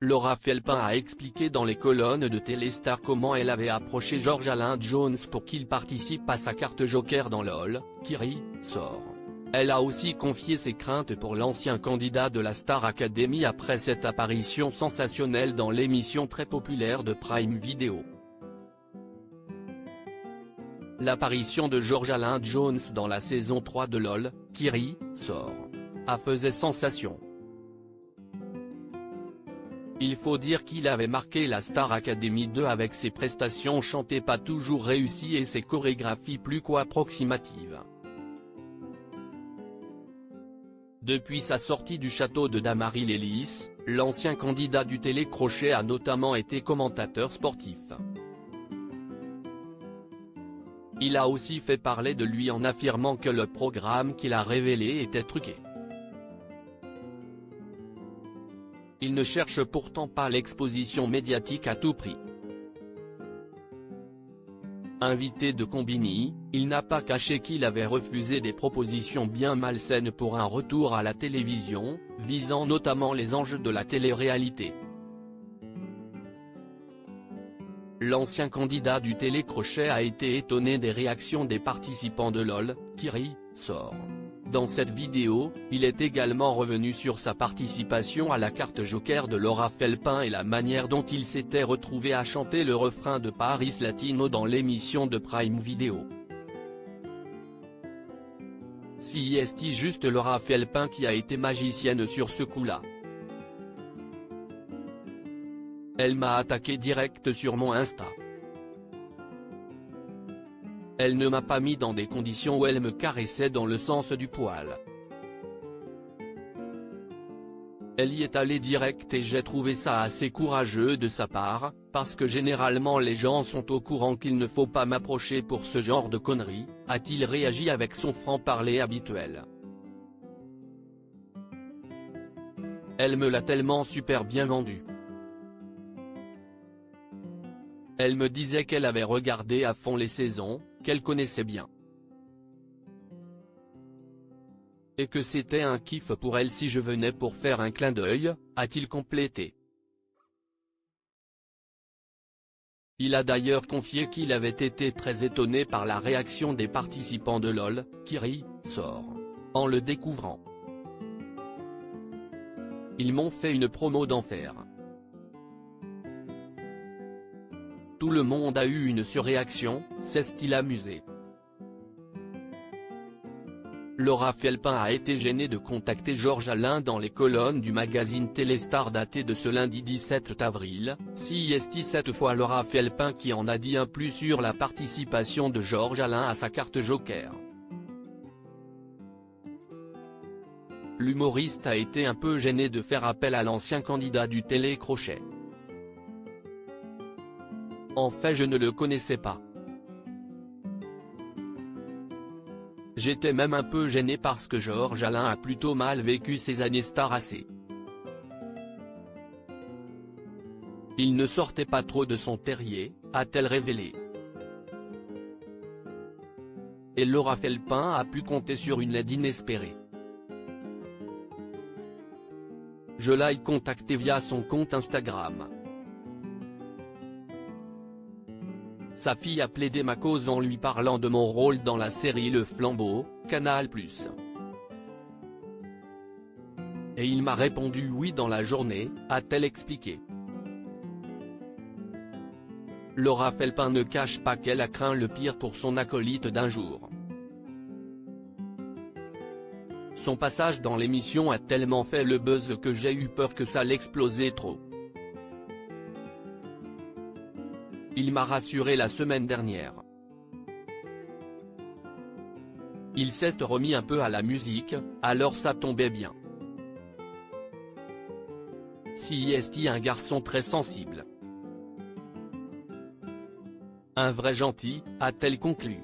Laura Felpin a expliqué dans les colonnes de Téléstar comment elle avait approché George Alain Jones pour qu'il participe à sa carte Joker dans LOL, qui sort. Elle a aussi confié ses craintes pour l'ancien candidat de la Star Academy après cette apparition sensationnelle dans l'émission très populaire de Prime Video. L'apparition de George Alain Jones dans la saison 3 de LOL, qui sort, a fait sensation. Il faut dire qu'il avait marqué la Star Academy 2 avec ses prestations chantées pas toujours réussies et ses chorégraphies plus qu'approximatives. Depuis sa sortie du château de Damary-Lélis, l'ancien candidat du télécrochet a notamment été commentateur sportif. Il a aussi fait parler de lui en affirmant que le programme qu'il a révélé était truqué. Il ne cherche pourtant pas l'exposition médiatique à tout prix. Invité de Combini, il n'a pas caché qu'il avait refusé des propositions bien malsaines pour un retour à la télévision, visant notamment les enjeux de la télé-réalité. L'ancien candidat du télécrochet a été étonné des réactions des participants de LOL, qui sort. Dans cette vidéo, il est également revenu sur sa participation à la carte Joker de Laura Felpin et la manière dont il s'était retrouvé à chanter le refrain de Paris Latino dans l'émission de Prime Video. Si est juste Laura Felpin qui a été magicienne sur ce coup-là. Elle m'a attaqué direct sur mon Insta. Elle ne m'a pas mis dans des conditions où elle me caressait dans le sens du poil. Elle y est allée direct et j'ai trouvé ça assez courageux de sa part, parce que généralement les gens sont au courant qu'il ne faut pas m'approcher pour ce genre de conneries, a-t-il réagi avec son franc-parler habituel. Elle me l'a tellement super bien vendu. Elle me disait qu'elle avait regardé à fond les saisons, qu'elle connaissait bien. Et que c'était un kiff pour elle si je venais pour faire un clin d'œil, a-t-il complété. Il a d'ailleurs confié qu'il avait été très étonné par la réaction des participants de LOL, qui sort, en le découvrant. Ils m'ont fait une promo d'enfer. Tout le monde a eu une surréaction, s'est-il amusé. Laura Felpin a été gênée de contacter George Alain dans les colonnes du magazine Téléstar daté de ce lundi 17 avril, si est cette fois Laura Felpin qui en a dit un plus sur la participation de George Alain à sa carte Joker. L'humoriste a été un peu gêné de faire appel à l'ancien candidat du télécrochet. En fait je ne le connaissais pas. J'étais même un peu gêné parce que George Alain a plutôt mal vécu ses années Star AC. Il ne sortait pas trop de son terrier, a-t-elle révélé. Et Laura Felpin a pu compter sur une aide inespérée. Je l'ai contacté via son compte Instagram. Sa fille a plaidé ma cause en lui parlant de mon rôle dans la série Le Flambeau, Canal+. Et il m'a répondu oui dans la journée, a-t-elle expliqué. Laura Felpin ne cache pas qu'elle a craint le pire pour son acolyte d'un jour. Son passage dans l'émission a tellement fait le buzz que j'ai eu peur que ça l'explosait trop. Il m'a rassuré la semaine dernière. Il s'est remis un peu à la musique, alors ça tombait bien. Si est un garçon très sensible. Un vrai gentil, a-t-elle conclu.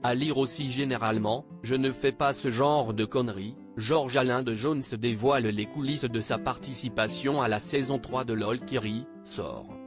À lire aussi généralement, je ne fais pas ce genre de conneries. George Alain de Jones dévoile les coulisses de sa participation à la saison 3 de LOL qui sort.